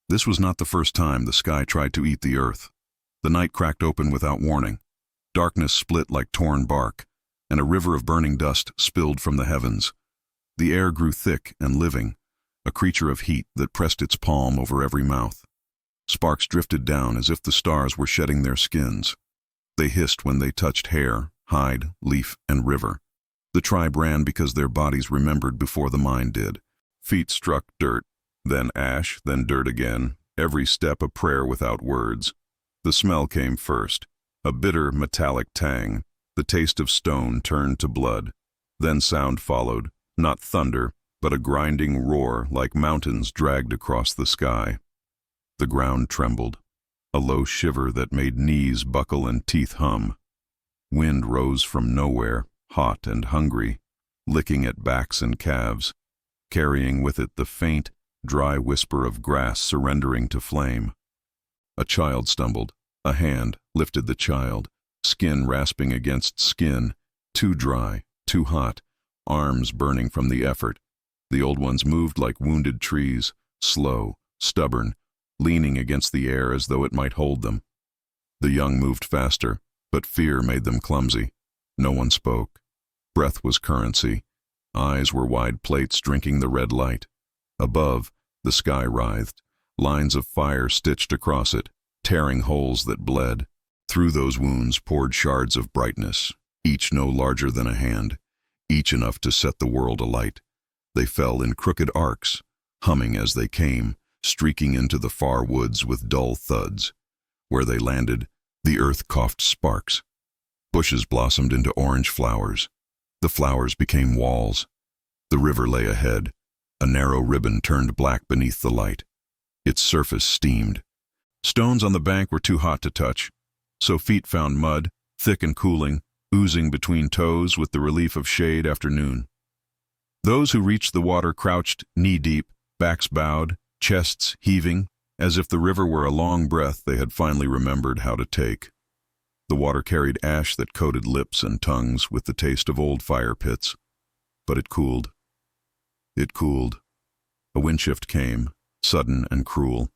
This was not the first time the sky tried to eat the earth. The night cracked open without warning. Darkness split like torn bark, and a river of burning dust spilled from the heavens. The air grew thick and living, a creature of heat that pressed its palm over every mouth. Sparks drifted down as if the stars were shedding their skins. They hissed when they touched hair, hide, leaf, and river. The tribe ran because their bodies remembered before the mind did. Feet struck dirt, then ash, then dirt again, every step a prayer without words. The smell came first, a bitter metallic tang. The taste of stone turned to blood. Then sound followed, not thunder, but a grinding roar like mountains dragged across the sky. The ground trembled, a low shiver that made knees buckle and teeth hum. Wind rose from nowhere, hot and hungry, licking at backs and calves, carrying with it the faint, dry whisper of grass surrendering to flame. A child stumbled. A hand lifted the child, skin rasping against skin, too dry, too hot, arms burning from the effort. The old ones moved like wounded trees, slow, stubborn, leaning against the air as though it might hold them. The young moved faster, but fear made them clumsy. No one spoke. Breath was currency. Eyes were wide plates drinking the red light. Above, the sky writhed, lines of fire stitched across it, tearing holes that bled. Through those wounds poured shards of brightness, each no larger than a hand, each enough to set the world alight. They fell in crooked arcs, humming as they came, streaking into the far woods with dull thuds. Where they landed, the earth coughed sparks. Bushes blossomed into orange flowers. The flowers became walls. The river lay ahead. A narrow ribbon turned black beneath the light. Its surface steamed. Stones on the bank were too hot to touch, so feet found mud, thick and cooling, oozing between toes with the relief of shade after noon. Those who reached the water crouched knee-deep, backs bowed, chests heaving, as if the river were a long breath they had finally remembered how to take. The water carried ash that coated lips and tongues with the taste of old fire pits. But it cooled. It cooled. A windshift came, sudden and cruel,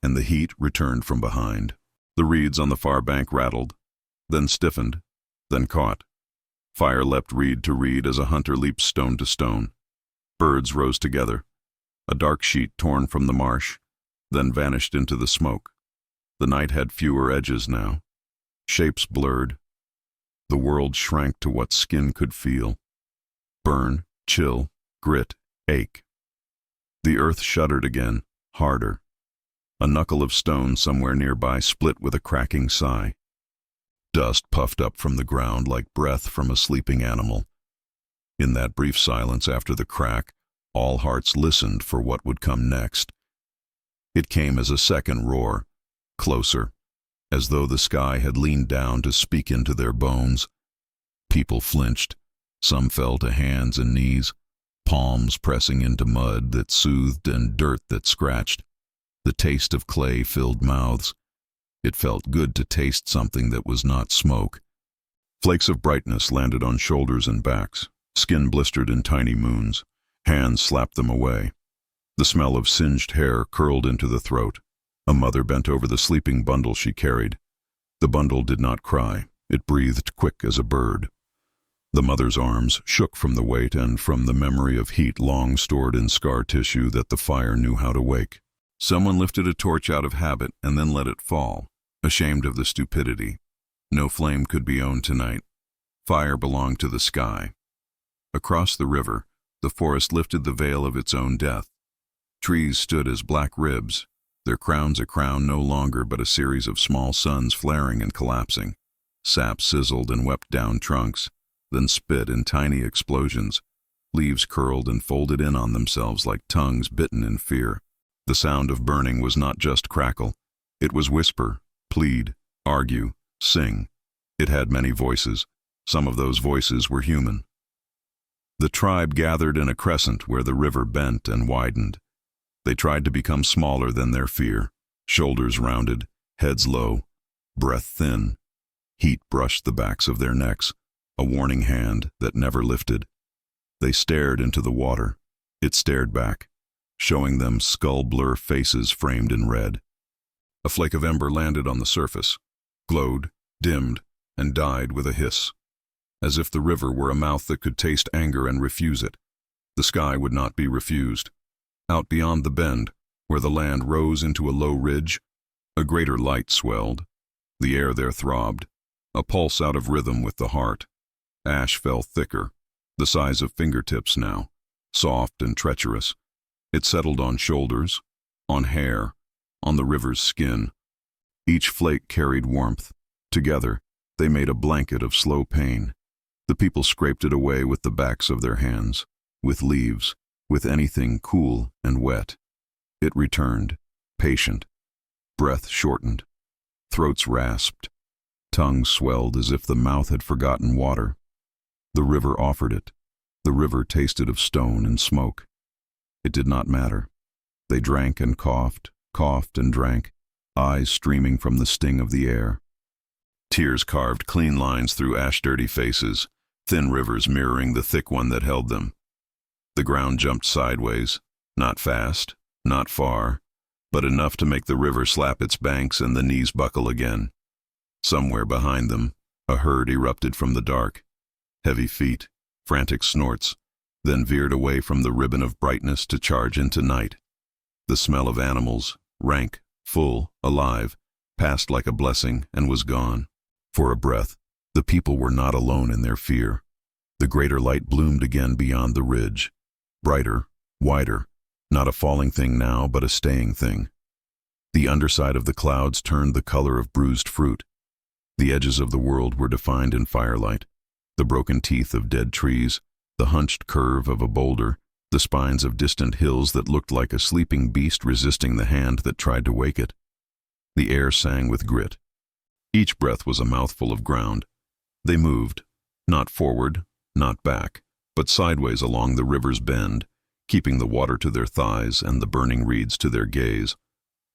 and the heat returned from behind. The reeds on the far bank rattled, then stiffened, then caught. Fire leapt reed to reed as a hunter leaps stone to stone. Birds rose together. A dark sheet torn from the marsh, then vanished into the smoke. The night had fewer edges now. Shapes blurred. The world shrank to what skin could feel. Burn, chill, grit, ache. The earth shuddered again, harder. A knuckle of stone somewhere nearby split with a cracking sigh. Dust puffed up from the ground like breath from a sleeping animal. In that brief silence after the crack, all hearts listened for what would come next. It came as a second roar, closer, as though the sky had leaned down to speak into their bones. People flinched. Some fell to hands and knees, palms pressing into mud that soothed and dirt that scratched. The taste of clay filled mouths. It felt good to taste something that was not smoke. Flakes of brightness landed on shoulders and backs. Skin blistered in tiny moons. Hands slapped them away. The smell of singed hair curled into the throat. A mother bent over the sleeping bundle she carried. The bundle did not cry. It breathed quick as a bird. The mother's arms shook from the weight and from the memory of heat long stored in scar tissue that the fire knew how to wake. Someone lifted a torch out of habit and then let it fall, ashamed of the stupidity. No flame could be owned tonight. Fire belonged to the sky. Across the river, the forest lifted the veil of its own death. Trees stood as black ribs, their crowns a crown no longer but a series of small suns flaring and collapsing. Sap sizzled and wept down trunks, then spit in tiny explosions. Leaves curled and folded in on themselves like tongues bitten in fear. The sound of burning was not just crackle. It was whisper, plead, argue, sing. It had many voices. Some of those voices were human. The tribe gathered in a crescent where the river bent and widened. They tried to become smaller than their fear, shoulders rounded, heads low, breath thin. Heat brushed the backs of their necks, a warning hand that never lifted. They stared into the water. It stared back. showing them skull-blur faces framed in red. A flake of ember landed on the surface, glowed, dimmed, and died with a hiss. As if the river were a mouth that could taste anger and refuse it. The sky would not be refused. Out beyond the bend, where the land rose into a low ridge, a greater light swelled. The air there throbbed, a pulse out of rhythm with the heart. Ash fell thicker, the size of fingertips now, soft and treacherous. It settled on shoulders, on hair, on the river's skin. Each flake carried warmth. Together, they made a blanket of slow pain. The people scraped it away with the backs of their hands, with leaves, with anything cool and wet. It returned, patient. Breath shortened. Throats rasped. Tongues swelled as if the mouth had forgotten water. The river offered it. The river tasted of stone and smoke. It did not matter. They drank and coughed, coughed and drank, eyes streaming from the sting of the air. Tears carved clean lines through ash-dirty faces, thin rivers mirroring the thick one that held them. The ground jumped sideways, not fast, not far, but enough to make the river slap its banks and the knees buckle again. Somewhere behind them, a herd erupted from the dark. Heavy feet, frantic snorts, then veered away from the ribbon of brightness to charge into night. The smell of animals, rank, full, alive, passed like a blessing and was gone. For a breath, the people were not alone in their fear. The greater light bloomed again beyond the ridge. Brighter, wider, not a falling thing now, but a staying thing. The underside of the clouds turned the color of bruised fruit. The edges of the world were defined in firelight. The broken teeth of dead trees, the hunched curve of a boulder, the spines of distant hills that looked like a sleeping beast resisting the hand that tried to wake it. The air sang with grit. Each breath was a mouthful of ground. They moved, not forward, not back, but sideways along the river's bend, keeping the water to their thighs and the burning reeds to their gaze.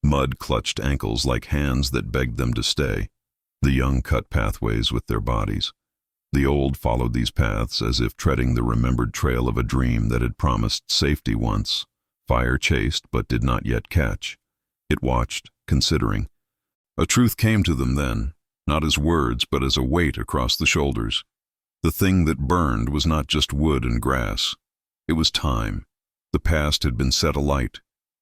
Mud clutched ankles like hands that begged them to stay. The young cut pathways with their bodies. The old followed these paths as if treading the remembered trail of a dream that had promised safety once. Fire chased but did not yet catch. It watched, considering. A truth came to them then, not as words but as a weight across the shoulders. The thing that burned was not just wood and grass. It was time. The past had been set alight.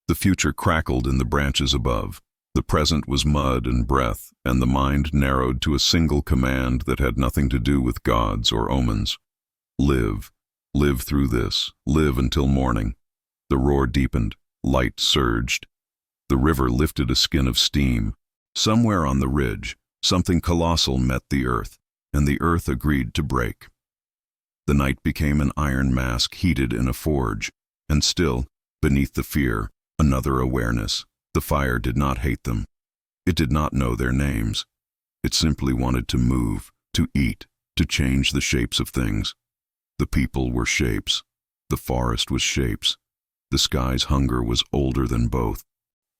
The future crackled in the branches above. The present was mud and breath, and the mind narrowed to a single command that had nothing to do with gods or omens. Live. Live through this. Live until morning. The roar deepened. Light surged. The river lifted a skin of steam. Somewhere on the ridge, something colossal met the earth, and the earth agreed to break. The night became an iron mask heated in a forge, and still, beneath the fear, another awareness. The fire did not hate them. It did not know their names. It simply wanted to move, to eat, to change the shapes of things. The people were shapes. The forest was shapes. The sky's hunger was older than both.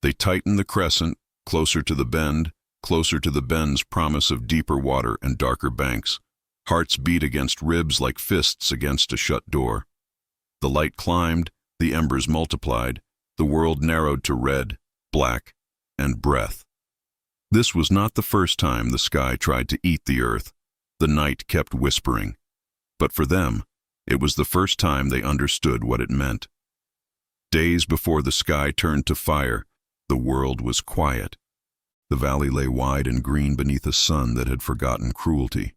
They tightened the crescent, closer to the bend, closer to the bend's promise of deeper water and darker banks. Hearts beat against ribs like fists against a shut door. The light climbed, the embers multiplied, the world narrowed to red, black, and breath. This was not the first time the sky tried to eat the earth. The night kept whispering. But for them, it was the first time they understood what it meant. Days before the sky turned to fire, the world was quiet. The valley lay wide and green beneath a sun that had forgotten cruelty.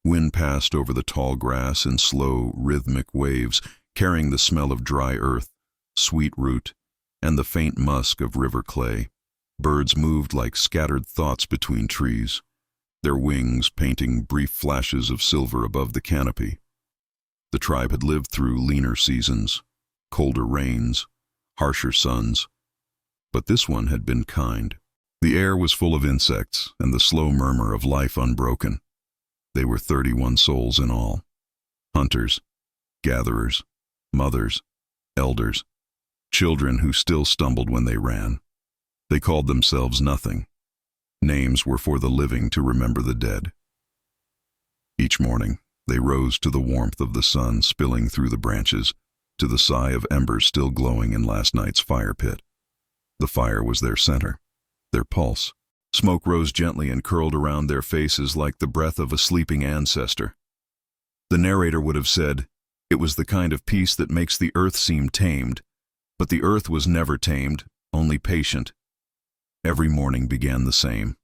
Wind passed over the tall grass in slow, rhythmic waves, carrying the smell of dry earth, sweet root, and the faint musk of river clay. Birds moved like scattered thoughts between trees, their wings painting brief flashes of silver above the canopy. The tribe had lived through leaner seasons, colder rains, harsher suns. But this one had been kind. The air was full of insects and the slow murmur of life unbroken. They were 31 souls in all. Hunters, gatherers, mothers, elders, children who still stumbled when they ran. They called themselves nothing. Names were for the living to remember the dead. Each morning, they rose to the warmth of the sun spilling through the branches, to the sigh of embers still glowing in last night's fire pit. The fire was their center, their pulse. Smoke rose gently and curled around their faces like the breath of a sleeping ancestor. The narrator would have said, it was the kind of peace that makes the earth seem tamed, but the earth was never tamed, only patient. Every morning began the same.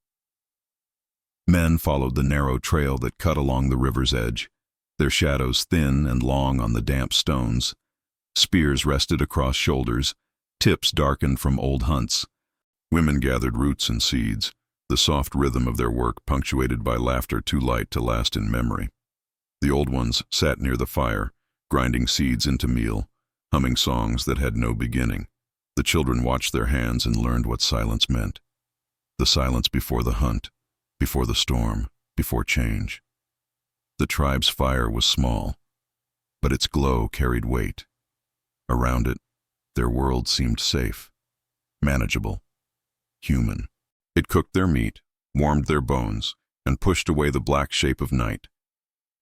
Men followed the narrow trail that cut along the river's edge, their shadows thin and long on the damp stones. Spears rested across shoulders, tips darkened from old hunts. Women gathered roots and seeds, the soft rhythm of their work punctuated by laughter too light to last in memory. The old ones sat near the fire, grinding seeds into meal, humming songs that had no beginning. The children watched their hands and learned what silence meant. The silence before the hunt, before the storm, before change. The tribe's fire was small, but its glow carried weight. Around it, their world seemed safe, manageable, human. It cooked their meat, warmed their bones, and pushed away the black shape of night.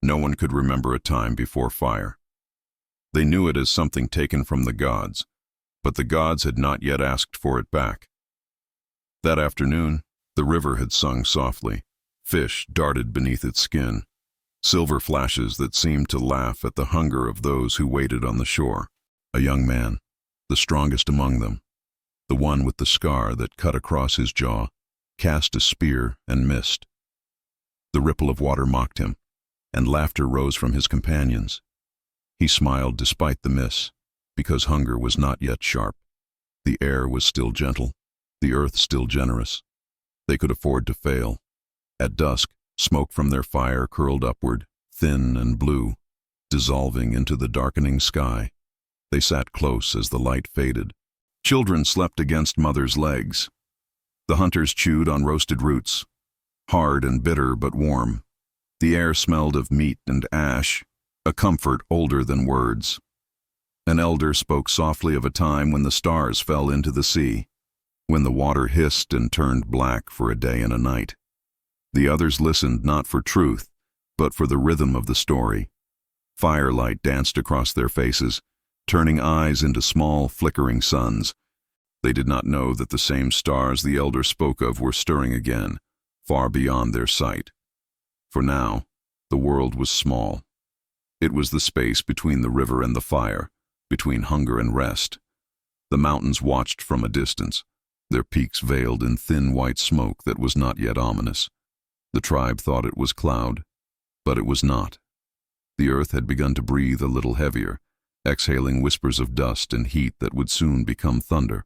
No one could remember a time before fire. They knew it as something taken from the gods, but the gods had not yet asked for it back. That afternoon, the river had sung softly. Fish darted beneath its skin, silver flashes that seemed to laugh at the hunger of those who waited on the shore. A young man, the strongest among them, the one with the scar that cut across his jaw, cast a spear and missed. The ripple of water mocked him, and laughter rose from his companions. He smiled despite the miss, because hunger was not yet sharp. The air was still gentle, the earth still generous. They could afford to fail. At dusk, smoke from their fire curled upward, thin and blue, dissolving into the darkening sky. They sat close as the light faded. Children slept against mothers' legs. The hunters chewed on roasted roots, hard and bitter but warm. The air smelled of meat and ash, a comfort older than words. An elder spoke softly of a time when the stars fell into the sea, when the water hissed and turned black for a day and a night. The others listened not for truth, but for the rhythm of the story. Firelight danced across their faces, turning eyes into small, flickering suns. They did not know that the same stars the elder spoke of were stirring again, far beyond their sight. For now, the world was small. It was the space between the river and the fire, between hunger and rest. The mountains watched from a distance, their peaks veiled in thin white smoke that was not yet ominous. The tribe thought it was cloud, but it was not. The earth had begun to breathe a little heavier, exhaling whispers of dust and heat that would soon become thunder.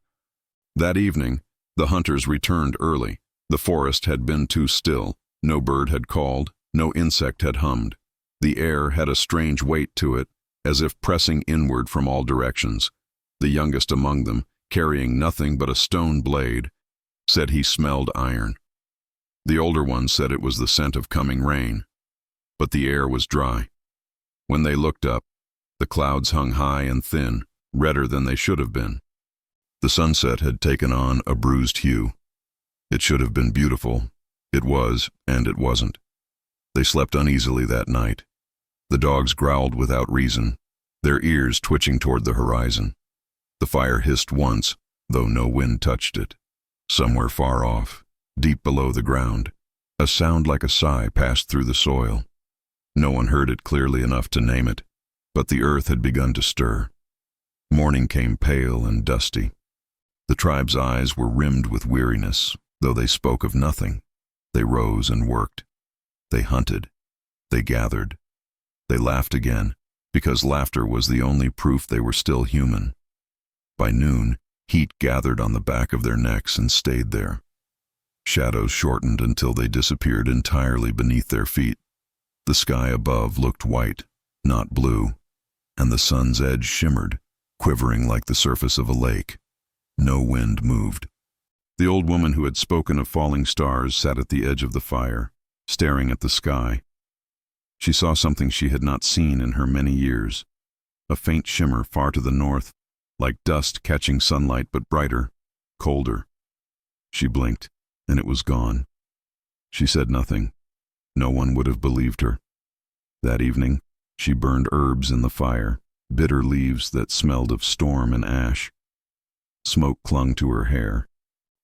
That evening, the hunters returned early. The forest had been too still. No bird had called, no insect had hummed. The air had a strange weight to it, as if pressing inward from all directions. The youngest among them, carrying nothing but a stone blade, said he smelled iron. The older one said it was the scent of coming rain. But the air was dry. When they looked up, the clouds hung high and thin, redder than they should have been. The sunset had taken on a bruised hue. It should have been beautiful. It was, and it wasn't. They slept uneasily that night. The dogs growled without reason, their ears twitching toward the horizon. The fire hissed once, though no wind touched it. Somewhere far off, deep below the ground, a sound like a sigh passed through the soil. No one heard it clearly enough to name it, but the earth had begun to stir. Morning came pale and dusty. The tribe's eyes were rimmed with weariness, though they spoke of nothing. They rose and worked. They hunted. They gathered. They laughed again, because laughter was the only proof they were still human. By noon, heat gathered on the back of their necks and stayed there. Shadows shortened until they disappeared entirely beneath their feet. The sky above looked white, not blue, and the sun's edge shimmered, quivering like the surface of a lake. No wind moved. The old woman who had spoken of falling stars sat at the edge of the fire, staring at the sky. She saw something she had not seen in her many years, a faint shimmer far to the north, like dust catching sunlight but brighter, colder. She blinked, and it was gone. She said nothing. No one would have believed her. That evening, she burned herbs in the fire, bitter leaves that smelled of storm and ash. Smoke clung to her hair.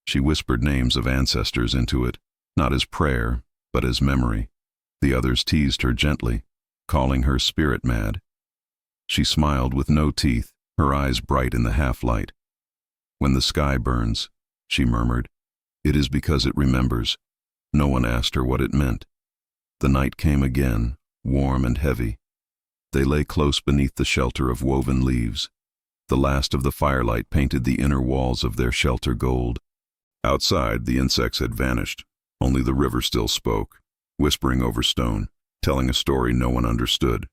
She whispered names of ancestors into it, not as prayer, but as memory. The others teased her gently, calling her spirit mad. She smiled with no teeth, her eyes bright in the half-light. "When the sky burns," she murmured, "it is because it remembers." No one asked her what it meant. The night came again, warm and heavy. They lay close beneath the shelter of woven leaves. The last of the firelight painted the inner walls of their shelter gold. Outside, the insects had vanished. Only the river still spoke, whispering over stone, telling a story no one understood.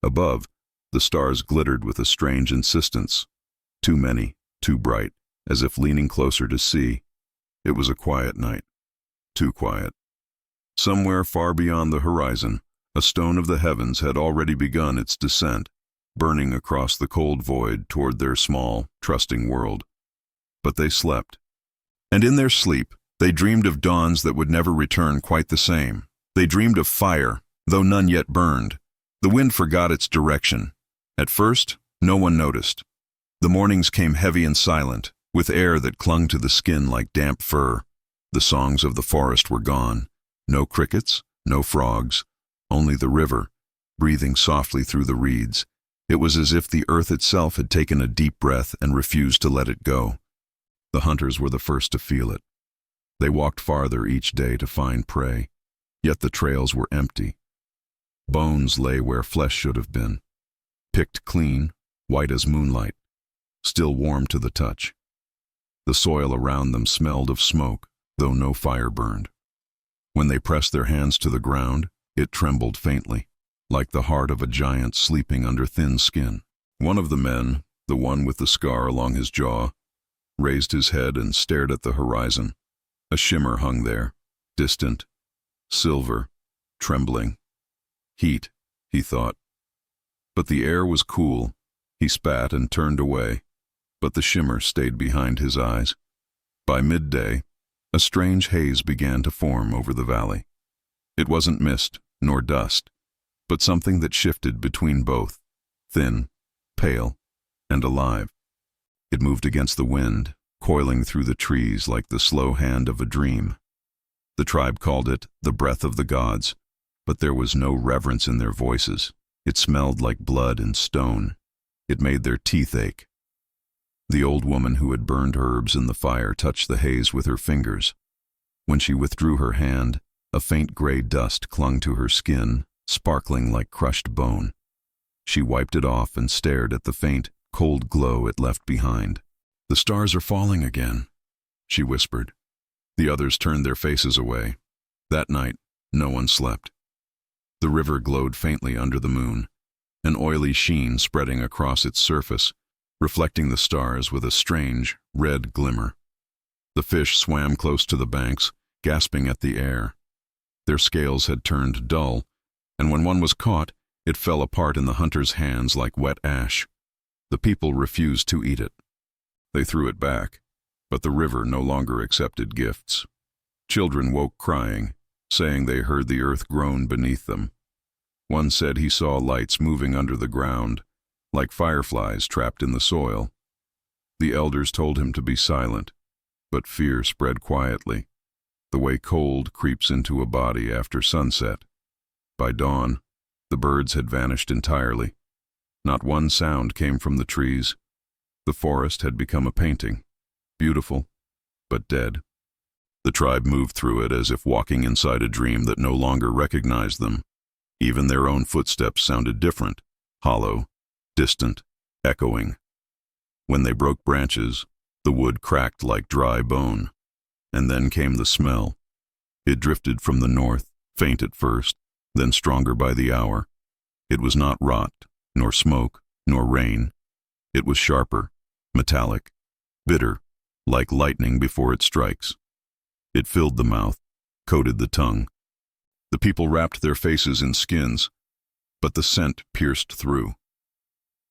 Above, the stars glittered with a strange insistence. Too many, too bright, as if leaning closer to see. It was a quiet night. Too quiet. Somewhere far beyond the horizon, a stone of the heavens had already begun its descent, burning across the cold void toward their small, trusting world. But they slept. And in their sleep, they dreamed of dawns that would never return quite the same. They dreamed of fire, though none yet burned. The wind forgot its direction. At first, no one noticed. The mornings came heavy and silent, with air that clung to the skin like damp fur. The songs of the forest were gone. No crickets, no frogs, only the river, breathing softly through the reeds. It was as if the earth itself had taken a deep breath and refused to let it go. The hunters were the first to feel it. They walked farther each day to find prey, yet the trails were empty. Bones lay where flesh should have been, picked clean, white as moonlight, still warm to the touch. The soil around them smelled of smoke, though no fire burned. When they pressed their hands to the ground, it trembled faintly, like the heart of a giant sleeping under thin skin. One of the men, the one with the scar along his jaw, raised his head and stared at the horizon. A shimmer hung there, distant, silver, trembling. Heat, he thought. But the air was cool. He spat and turned away, but the shimmer stayed behind his eyes. By midday, a strange haze began to form over the valley. It wasn't mist, nor dust, but something that shifted between both, thin, pale, and alive. It moved against the wind, coiling through the trees like the slow hand of a dream. The tribe called it the breath of the gods, but there was no reverence in their voices. It smelled like blood and stone. It made their teeth ache. The old woman who had burned herbs in the fire touched the haze with her fingers. When she withdrew her hand, a faint gray dust clung to her skin, sparkling like crushed bone. She wiped it off and stared at the faint, cold glow it left behind. "The stars are falling again," she whispered. The others turned their faces away. That night, no one slept. The river glowed faintly under the moon, an oily sheen spreading across its surface, reflecting the stars with a strange, red glimmer. The fish swam close to the banks, gasping at the air. Their scales had turned dull, and when one was caught, it fell apart in the hunter's hands like wet ash. The people refused to eat it. They threw it back, but the river no longer accepted gifts. Children woke crying, saying they heard the earth groan beneath them. One said he saw lights moving under the ground, like fireflies trapped in the soil. The elders told him to be silent, but fear spread quietly, the way cold creeps into a body after sunset. By dawn, the birds had vanished entirely. Not one sound came from the trees. The forest had become a painting, beautiful, but dead. The tribe moved through it as if walking inside a dream that no longer recognized them. Even their own footsteps sounded different, hollow, distant, echoing. When they broke branches, the wood cracked like dry bone. And then came the smell. It drifted from the north, faint at first, then stronger by the hour. It was not rot, nor smoke, nor rain. It was sharper, metallic, bitter, like lightning before it strikes. It filled the mouth, coated the tongue. The people wrapped their faces in skins, but the scent pierced through.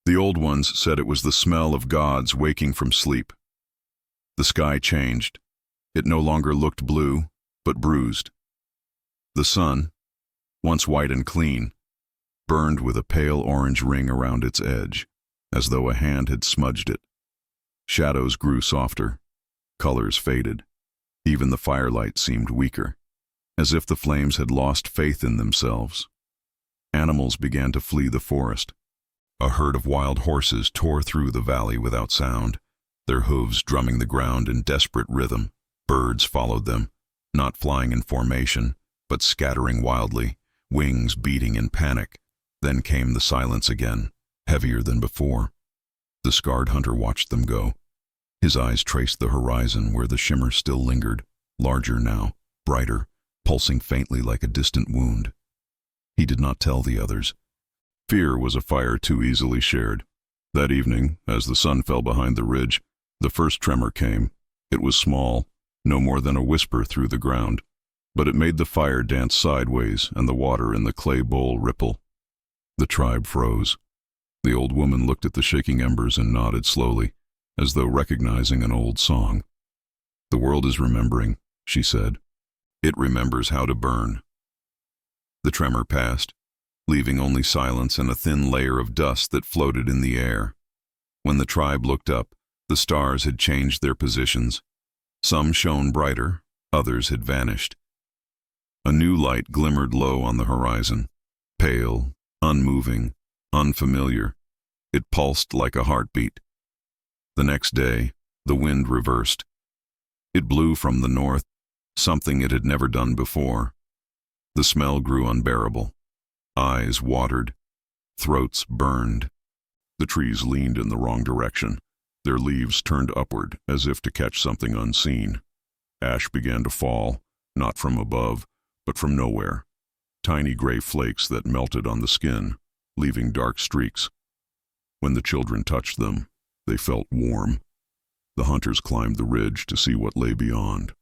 The old ones said it was the smell of gods waking from sleep. The sky changed. It no longer looked blue, but bruised. The sun, once white and clean, burned with a pale orange ring around its edge. as though a hand had smudged it. Shadows grew softer. Colors faded. Even the firelight seemed weaker, as if the flames had lost faith in themselves. Animals began to flee the forest. A herd of wild horses tore through the valley without sound, their hooves drumming the ground in desperate rhythm. Birds followed them, not flying in formation, but scattering wildly, wings beating in panic. Then came the silence again, heavier than before. The scarred hunter watched them go. His eyes traced the horizon where the shimmer still lingered, larger now, brighter, pulsing faintly like a distant wound. He did not tell the others. Fear was a fire too easily shared. That evening, as the sun fell behind the ridge, the first tremor came. It was small, no more than a whisper through the ground, but it made the fire dance sideways and the water in the clay bowl ripple. The tribe froze. The old woman looked at the shaking embers and nodded slowly, as though recognizing an old song. "The world is remembering," she said. "It remembers how to burn." The tremor passed, leaving only silence and a thin layer of dust that floated in the air. When the tribe looked up, the stars had changed their positions. Some shone brighter, others had vanished. A new light glimmered low on the horizon, pale, unmoving, unfamiliar. It pulsed like a heartbeat. The next day, the wind reversed. It blew from the north, something it had never done before. The smell grew unbearable. Eyes watered. Throats burned. The trees leaned in the wrong direction. Their leaves turned upward as if to catch something unseen. Ash began to fall, not from above, but from nowhere. Tiny gray flakes that melted on the skin, leaving dark streaks. When the children touched them, they felt warm. The hunters climbed the ridge to see what lay beyond.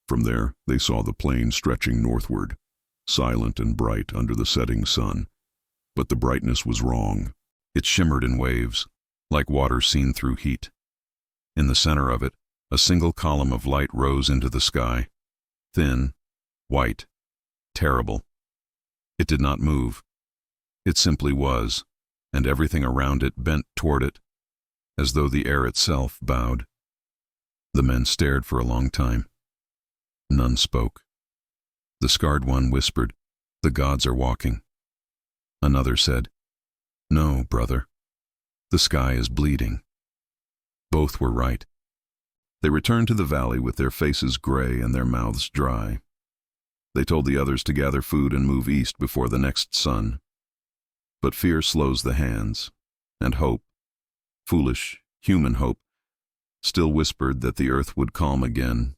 From there, they saw the plain stretching northward, silent and bright under the setting sun. But the brightness was wrong. It shimmered in waves, like water seen through heat. In the center of it, a single column of light rose into the sky. Thin, white, terrible. It did not move. It simply was, and everything around it bent toward it, as though the air itself bowed. The men stared for a long time. None spoke. The scarred one whispered, "The gods are walking." Another said, "No, brother. The sky is bleeding." Both were right. They returned to the valley with their faces gray and their mouths dry. They told the others to gather food and move east before the next sun. But fear slows the hands, and hope, foolish, human hope, still whispered that the earth would calm again,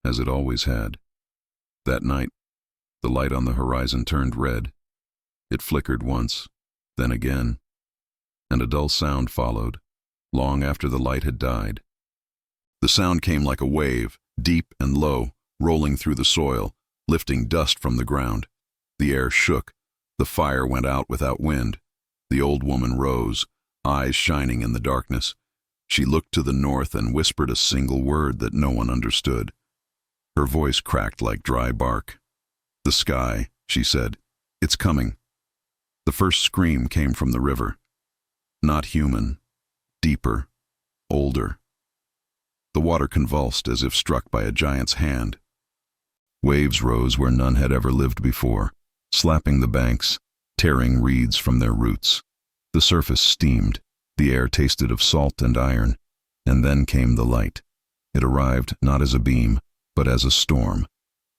as it always had. That night, the light on the horizon turned red. It flickered once, then again, and a dull sound followed, long after the light had died. The sound came like a wave, deep and low, rolling through the soil, lifting dust from the ground. The air shook. The fire went out without wind. The old woman rose, eyes shining in the darkness. She looked to the north and whispered a single word that no one understood. Her voice cracked like dry bark. "The sky," she said. "It's coming." The first scream came from the river. Not human, deeper, older. The water convulsed as if struck by a giant's hand. Waves rose where none had ever lived before, slapping the banks, tearing reeds from their roots. The surface steamed, the air tasted of salt and iron, and then came the light. It arrived not as a beam, but as a storm,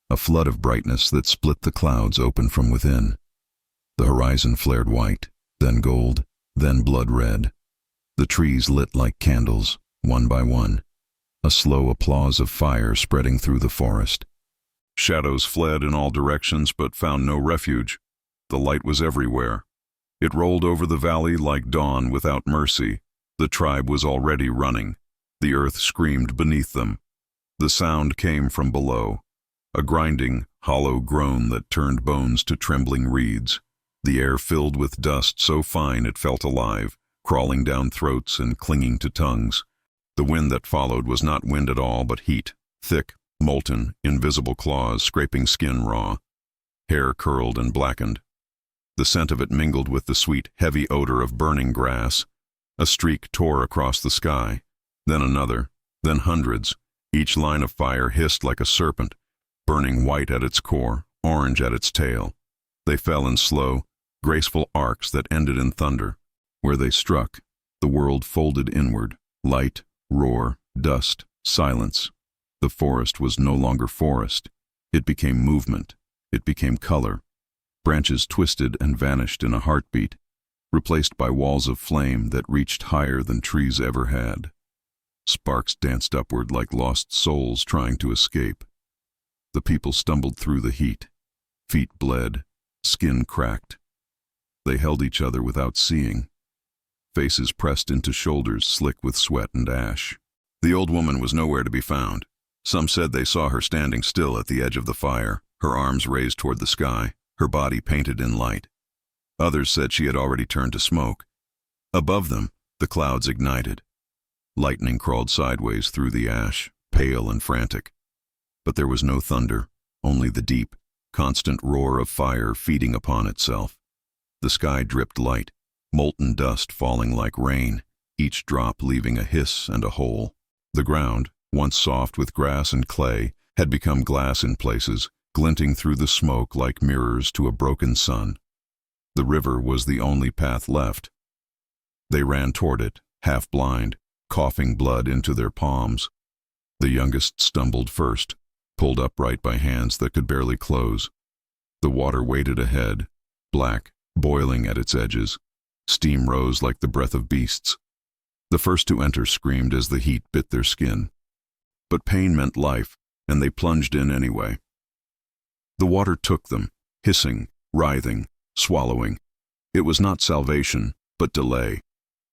a flood of brightness that split the clouds open from within. The horizon flared white, then gold, then blood red. The trees lit like candles, one by one, a slow applause of fire spreading through the forest. Shadows fled in all directions but found no refuge. The light was everywhere. It rolled over the valley like dawn without mercy. The tribe was already running. The earth screamed beneath them. The sound came from below, a grinding, hollow groan that turned bones to trembling reeds. The air filled with dust so fine it felt alive, crawling down throats and clinging to tongues. The wind that followed was not wind at all, but heat, thick, molten, invisible claws scraping skin raw. Hair curled and blackened. The scent of it mingled with the sweet, heavy odor of burning grass. A streak tore across the sky, then another, then hundreds. Each line of fire hissed like a serpent, burning white at its core, orange at its tail. They fell in slow, graceful arcs that ended in thunder. Where they struck, the world folded inward. Light, roar, dust, silence. The forest was no longer forest. It became movement. It became color. Branches twisted and vanished in a heartbeat, replaced by walls of flame that reached higher than trees ever had. Sparks danced upward like lost souls trying to escape. The people stumbled through the heat. Feet bled, skin cracked. They held each other without seeing. Faces pressed into shoulders slick with sweat and ash. The old woman was nowhere to be found. Some said they saw her standing still at the edge of the fire, her arms raised toward the sky, her body painted in light. Others said she had already turned to smoke. Above them, the clouds ignited. Lightning crawled sideways through the ash, pale and frantic. But there was no thunder, only the deep, constant roar of fire feeding upon itself. The sky dripped light, molten dust falling like rain, each drop leaving a hiss and a hole. The ground, once soft with grass and clay, had become glass in places, glinting through the smoke like mirrors to a broken sun. The river was the only path left. They ran toward it, half blind, coughing blood into their palms. The youngest stumbled first, pulled upright by hands that could barely close. The water waded ahead, black, boiling at its edges. Steam rose like the breath of beasts. The first to enter screamed as the heat bit their skin. But pain meant life, and they plunged in anyway. The water took them, hissing, writhing, swallowing. It was not salvation, but delay.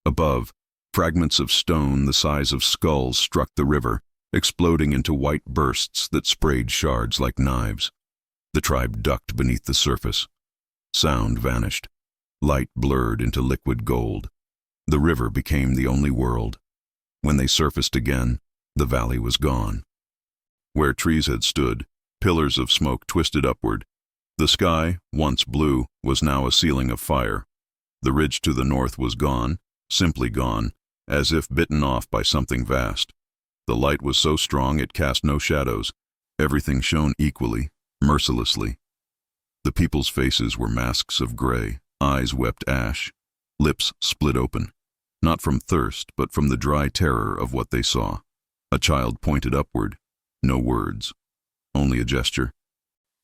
Above, fragments of stone the size of skulls struck the river, exploding into white bursts that sprayed shards like knives. The tribe ducked beneath the surface. Sound vanished. Light blurred into liquid gold. The river became the only world. When they surfaced again, the valley was gone. Where trees had stood, pillars of smoke twisted upward. The sky, once blue, was now a ceiling of fire. The ridge to the north was gone, simply gone, as if bitten off by something vast. The light was so strong it cast no shadows. Everything shone equally, mercilessly. The people's faces were masks of gray, eyes wept ash, lips split open, not from thirst but from the dry terror of what they saw. A child pointed upward, no words, only a gesture.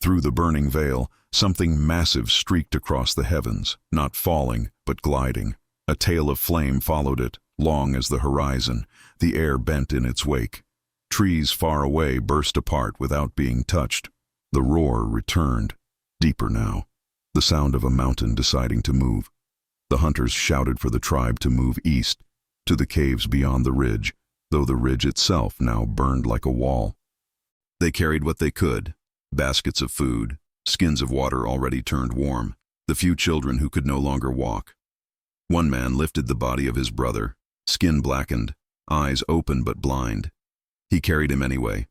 Through the burning veil, something massive streaked across the heavens, not falling, but gliding. A tail of flame followed it, long as the horizon. The air bent in its wake. Trees far away burst apart without being touched. The roar returned, deeper now, the sound of a mountain deciding to move. The hunters shouted for the tribe to move east, to the caves beyond the ridge, though the ridge itself now burned like a wall. They carried what they could, baskets of food, skins of water already turned warm, the few children who could no longer walk. One man lifted the body of his brother, skin blackened, eyes open but blind. He carried him anyway,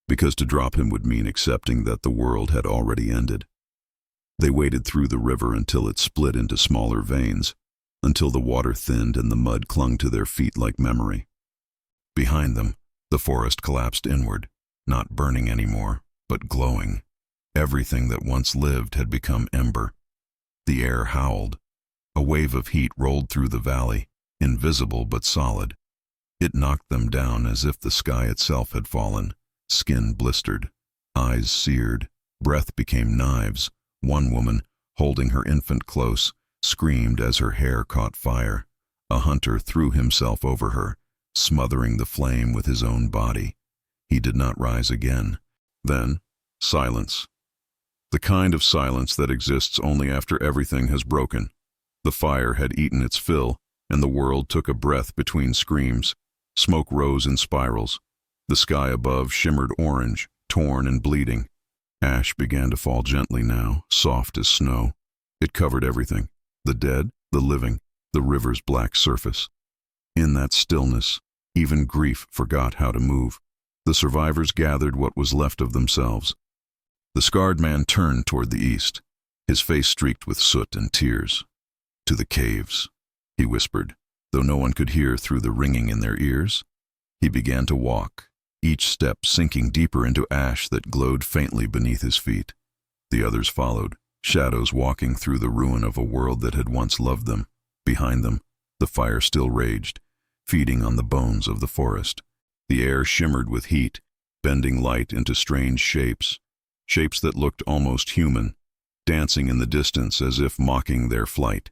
because to drop him would mean accepting that the world had already ended. They waded through the river until it split into smaller veins, until the water thinned and the mud clung to their feet like memory. Behind them, the forest collapsed inward, not burning anymore, but glowing. Everything that once lived had become ember. The air howled. A wave of heat rolled through the valley, invisible but solid. It knocked them down as if the sky itself had fallen. Skin blistered, eyes seared, breath became knives. One woman, holding her infant close, screamed as her hair caught fire. A hunter threw himself over her, smothering the flame with his own body. He did not rise again. Then, silence. The kind of silence that exists only after everything has broken. The fire had eaten its fill, and the world took a breath between screams. Smoke rose in spirals. The sky above shimmered orange, torn and bleeding. Ash began to fall gently now, soft as snow. It covered everything, the dead, the living, the river's black surface. In that stillness, even grief forgot how to move. The survivors gathered what was left of themselves. The scarred man turned toward the east, his face streaked with soot and tears. "To the caves," he whispered. Though no one could hear through the ringing in their ears, he began to walk, each step sinking deeper into ash that glowed faintly beneath his feet. The others followed, shadows walking through the ruin of a world that had once loved them. Behind them, the fire still raged, feeding on the bones of the forest. The air shimmered with heat, bending light into strange shapes, shapes that looked almost human, dancing in the distance as if mocking their flight.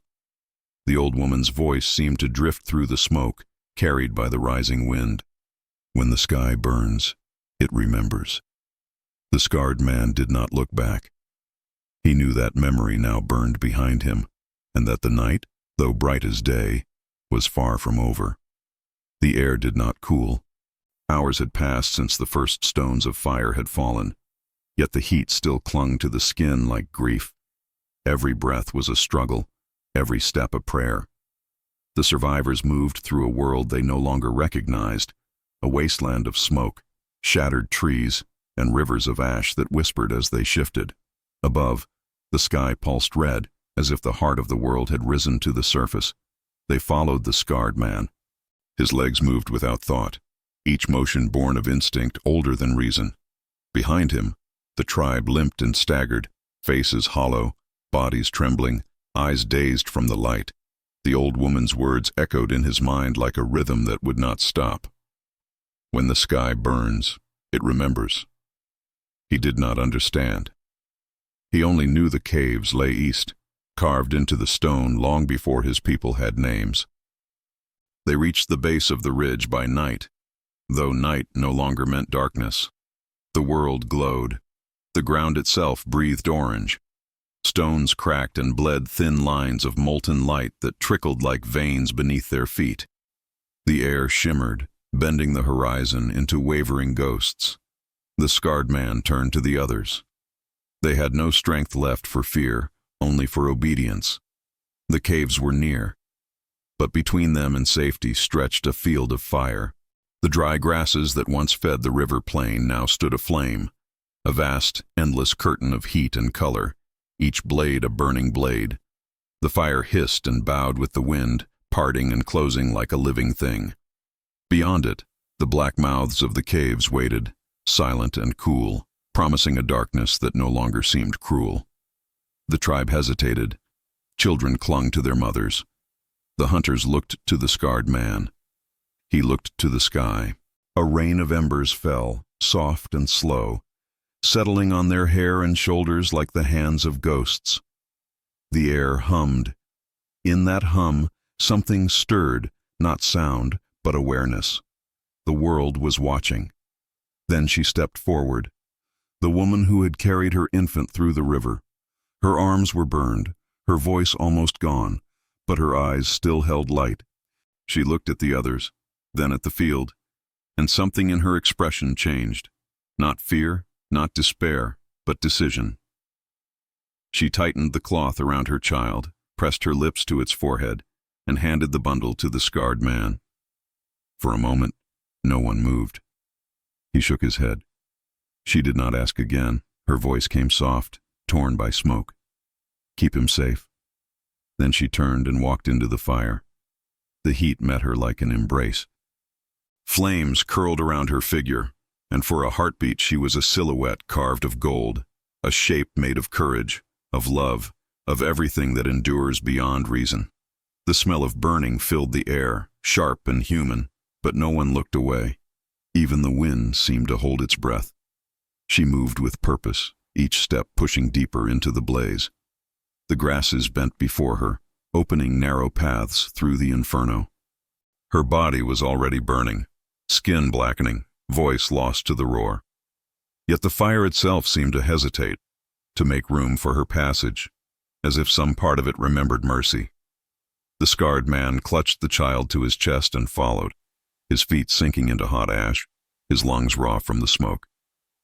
The old woman's voice seemed to drift through the smoke, carried by the rising wind. When the sky burns, it remembers. The scarred man did not look back. He knew that memory now burned behind him, and that the night, though bright as day, was far from over. The air did not cool. Hours had passed since the first stones of fire had fallen, yet the heat still clung to the skin like grief. Every breath was a struggle, every step a prayer. The survivors moved through a world they no longer recognized, a wasteland of smoke, shattered trees, and rivers of ash that whispered as they shifted. Above, the sky pulsed red, as if the heart of the world had risen to the surface. They followed the scarred man. His legs moved without thought, each motion born of instinct older than reason. Behind him, the tribe limped and staggered, faces hollow, bodies trembling, eyes dazed from the light. The old woman's words echoed in his mind like a rhythm that would not stop. When the sky burns, it remembers. He did not understand. He only knew the caves lay east, carved into the stone long before his people had names. They reached the base of the ridge by night, though night no longer meant darkness. The world glowed. The ground itself breathed orange. Stones cracked and bled thin lines of molten light that trickled like veins beneath their feet. The air shimmered, bending the horizon into wavering ghosts. The scarred man turned to the others. They had no strength left for fear, only for obedience. The caves were near, but between them and safety stretched a field of fire. The dry grasses that once fed the river plain now stood aflame, a vast, endless curtain of heat and color, each blade a burning blade. The fire hissed and bowed with the wind, parting and closing like a living thing. Beyond it, the black mouths of the caves waited, silent and cool, promising a darkness that no longer seemed cruel. The tribe hesitated. Children clung to their mothers. The hunters looked to the scarred man. He looked to the sky. A rain of embers fell, soft and slow, settling on their hair and shoulders like the hands of ghosts. The air hummed. In that hum, something stirred, not sound, but awareness. The world was watching. Then she stepped forward, the woman who had carried her infant through the river. Her arms were burned, her voice almost gone, but her eyes still held light. She looked at the others, then at the field, and something in her expression changed. Not fear, not despair, but decision. She tightened the cloth around her child, pressed her lips to its forehead, and handed the bundle to the scarred man. For a moment, no one moved. He shook his head. She did not ask again. Her voice came soft, torn by smoke. Keep him safe. Then she turned and walked into the fire. The heat met her like an embrace. Flames curled around her figure, and for a heartbeat she was a silhouette carved of gold, a shape made of courage, of love, of everything that endures beyond reason. The smell of burning filled the air, sharp and human, but no one looked away. Even the wind seemed to hold its breath. She moved with purpose, each step pushing deeper into the blaze. The grasses bent before her, opening narrow paths through the inferno. Her body was already burning, skin blackening, voice lost to the roar. Yet the fire itself seemed to hesitate, to make room for her passage, as if some part of it remembered mercy. The scarred man clutched the child to his chest and followed, his feet sinking into hot ash, his lungs raw from the smoke.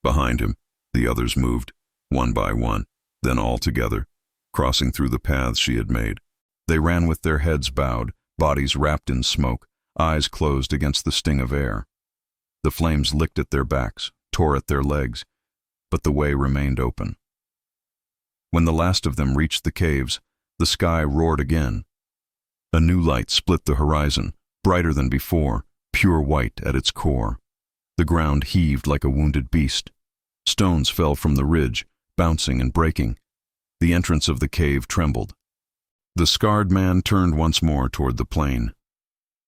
Behind him, the others moved, one by one, then all together, crossing through the paths she had made. They ran with their heads bowed, bodies wrapped in smoke, eyes closed against the sting of air. The flames licked at their backs, tore at their legs, but the way remained open. When the last of them reached the caves, the sky roared again. A new light split the horizon, brighter than before, pure white at its core. The ground heaved like a wounded beast. Stones fell from the ridge, bouncing and breaking. The entrance of the cave trembled. The scarred man turned once more toward the plain.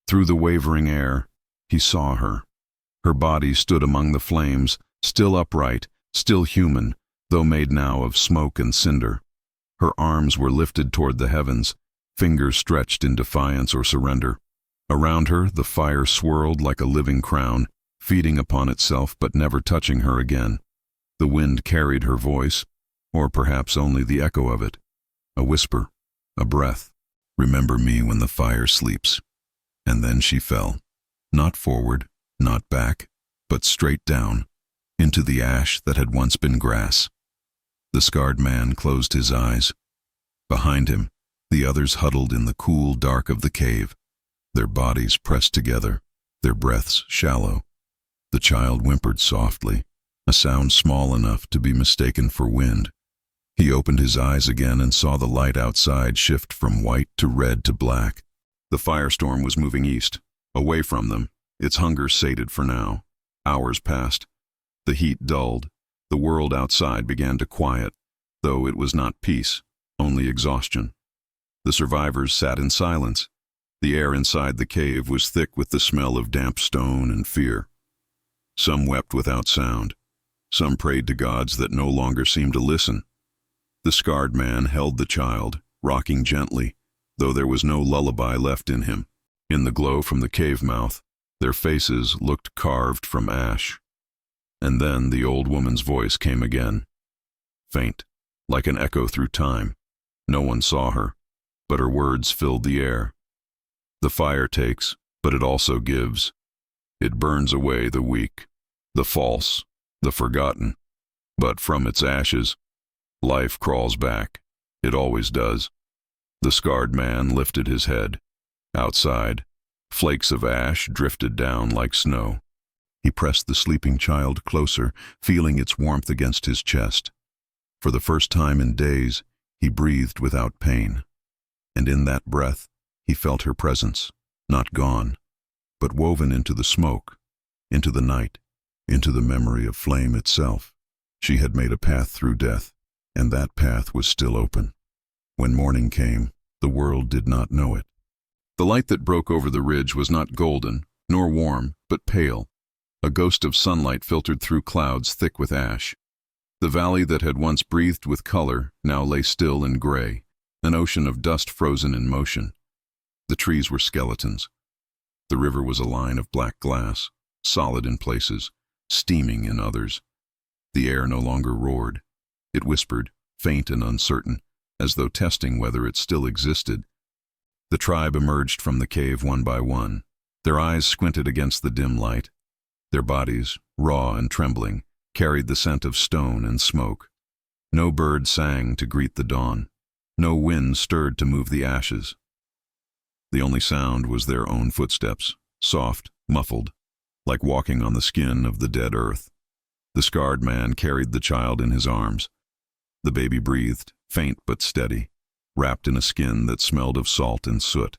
Through the wavering air, he saw her. Her body stood among the flames, still upright, still human, though made now of smoke and cinder. Her arms were lifted toward the heavens, fingers stretched in defiance or surrender. Around her, the fire swirled like a living crown, feeding upon itself but never touching her again. The wind carried her voice, or perhaps only the echo of it. A whisper, a breath. Remember me when the fire sleeps. And then she fell. Not forward, not back, but straight down, into the ash that had once been grass. The scarred man closed his eyes. Behind him, the others huddled in the cool dark of the cave, their bodies pressed together, their breaths shallow. The child whimpered softly, a sound small enough to be mistaken for wind. He opened his eyes again and saw the light outside shift from white to red to black. The firestorm was moving east, away from them, its hunger sated for now. Hours passed. The heat dulled. The world outside began to quiet, though it was not peace, only exhaustion. The survivors sat in silence. The air inside the cave was thick with the smell of damp stone and fear. Some wept without sound. Some prayed to gods that no longer seemed to listen. The scarred man held the child, rocking gently, though there was no lullaby left in him. In the glow from the cave mouth, their faces looked carved from ash. And then the old woman's voice came again, faint, like an echo through time. No one saw her, but her words filled the air. The fire takes, but it also gives. It burns away the weak, the false, the forgotten. But from its ashes, life crawls back. It always does. The scarred man lifted his head. Outside, flakes of ash drifted down like snow. He pressed the sleeping child closer, feeling its warmth against his chest. For the first time in days, he breathed without pain. And in that breath, he felt her presence, not gone, but woven into the smoke, into the night, into the memory of flame itself. She had made a path through death, and that path was still open. When morning came, the world did not know it. The light that broke over the ridge was not golden, nor warm, but pale. A ghost of sunlight filtered through clouds thick with ash. The valley that had once breathed with color now lay still and gray, an ocean of dust frozen in motion. The trees were skeletons. The river was a line of black glass, solid in places, steaming in others. The air no longer roared. It whispered, faint and uncertain, as though testing whether it still existed. The tribe emerged from the cave one by one. Their eyes squinted against the dim light. Their bodies, raw and trembling, carried the scent of stone and smoke. No bird sang to greet the dawn. No wind stirred to move the ashes. The only sound was their own footsteps, soft, muffled, like walking on the skin of the dead earth. The scarred man carried the child in his arms. The baby breathed, faint but steady, wrapped in a skin that smelled of salt and soot.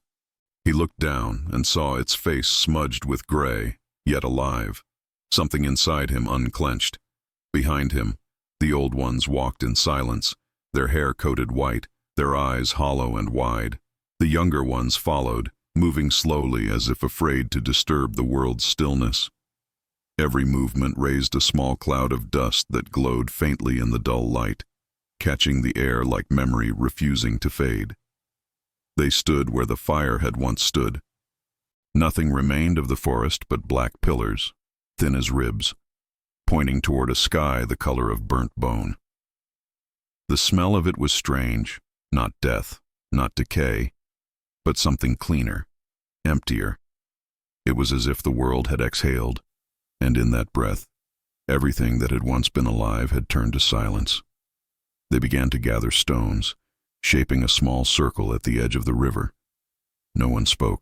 He looked down and saw its face smudged with gray, yet alive. Something inside him unclenched. Behind him, the old ones walked in silence, their hair coated white, their eyes hollow and wide. The younger ones followed, moving slowly as if afraid to disturb the world's stillness. Every movement raised a small cloud of dust that glowed faintly in the dull light, catching the air like memory refusing to fade. They stood where the fire had once stood. Nothing remained of the forest but black pillars, thin as ribs, pointing toward a sky the color of burnt bone. The smell of it was strange, not death, not decay, but something cleaner, emptier. It was as if the world had exhaled, and in that breath, everything that had once been alive had turned to silence. They began to gather stones, shaping a small circle at the edge of the river. No one spoke.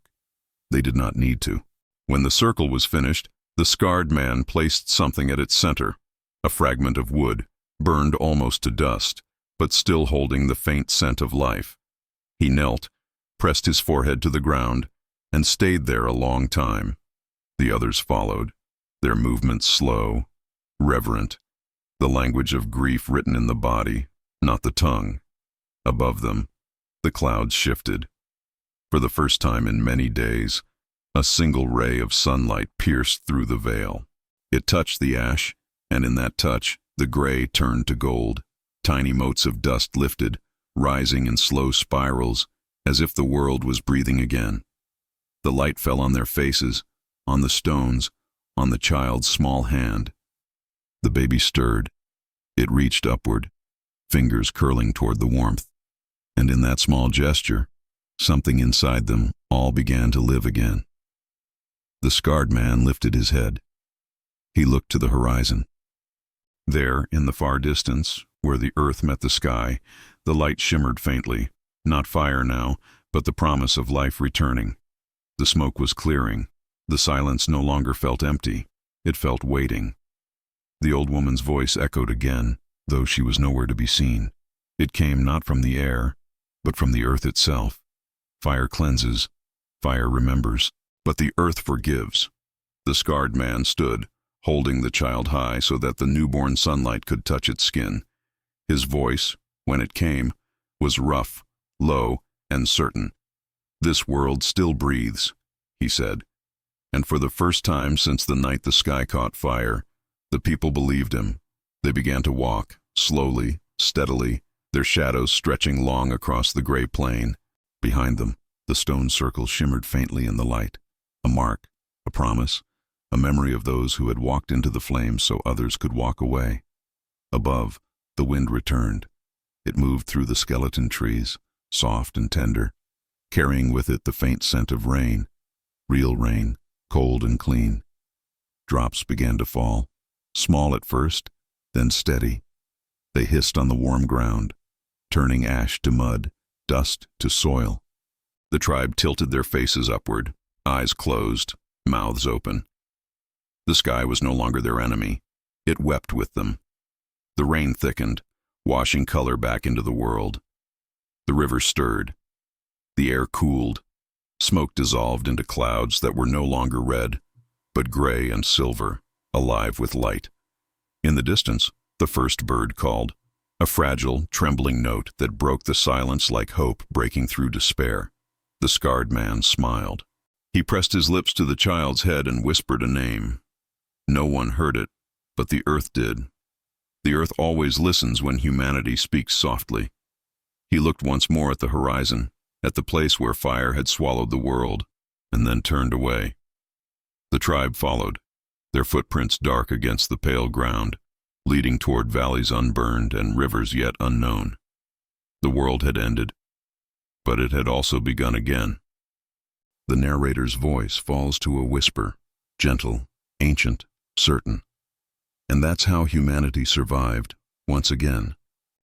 They did not need to. When the circle was finished, the scarred man placed something at its center, a fragment of wood, burned almost to dust, but still holding the faint scent of life. He knelt, pressed his forehead to the ground, and stayed there a long time. The others followed, their movements slow, reverent, the language of grief written in the body, not the tongue. Above them, the clouds shifted. For the first time in many days, a single ray of sunlight pierced through the veil. It touched the ash, and in that touch, the gray turned to gold. Tiny motes of dust lifted, rising in slow spirals, as if the world was breathing again. The light fell on their faces, on the stones, on the child's small hand. The baby stirred. It reached upward, fingers curling toward the warmth. And in that small gesture, something inside them all began to live again. The scarred man lifted his head. He looked to the horizon. There, in the far distance, where the earth met the sky, the light shimmered faintly, not fire now, but the promise of life returning. The smoke was clearing. The silence no longer felt empty. It felt waiting. The old woman's voice echoed again, though she was nowhere to be seen. It came not from the air, but from the earth itself. Fire cleanses, fire remembers, but the earth forgives. The scarred man stood, holding the child high so that the newborn sunlight could touch its skin. His voice, when it came, was rough, low, and certain. "This world still breathes," he said. And for the first time since the night the sky caught fire, the people believed him. They began to walk, slowly, steadily, their shadows stretching long across the gray plain. Behind them, the stone circle shimmered faintly in the light. A mark, a promise, a memory of those who had walked into the flames so others could walk away. Above, the wind returned. It moved through the skeleton trees, soft and tender, carrying with it the faint scent of rain, real rain, cold and clean. Drops began to fall, small at first, then steady. They hissed on the warm ground, turning ash to mud, dust to soil. The tribe tilted their faces upward, eyes closed, mouths open. The sky was no longer their enemy. It wept with them. The rain thickened, washing color back into the world. The river stirred. The air cooled. Smoke dissolved into clouds that were no longer red, but gray and silver, alive with light. In the distance, the first bird called, a fragile, trembling note that broke the silence like hope breaking through despair. The scarred man smiled. He pressed his lips to the child's head and whispered a name. No one heard it, but the earth did. The earth always listens when humanity speaks softly. He looked once more at the horizon, at the place where fire had swallowed the world, and then turned away. The tribe followed, their footprints dark against the pale ground, leading toward valleys unburned and rivers yet unknown. The world had ended, but it had also begun again. The narrator's voice falls to a whisper, gentle, ancient, certain. And that's how humanity survived, once again.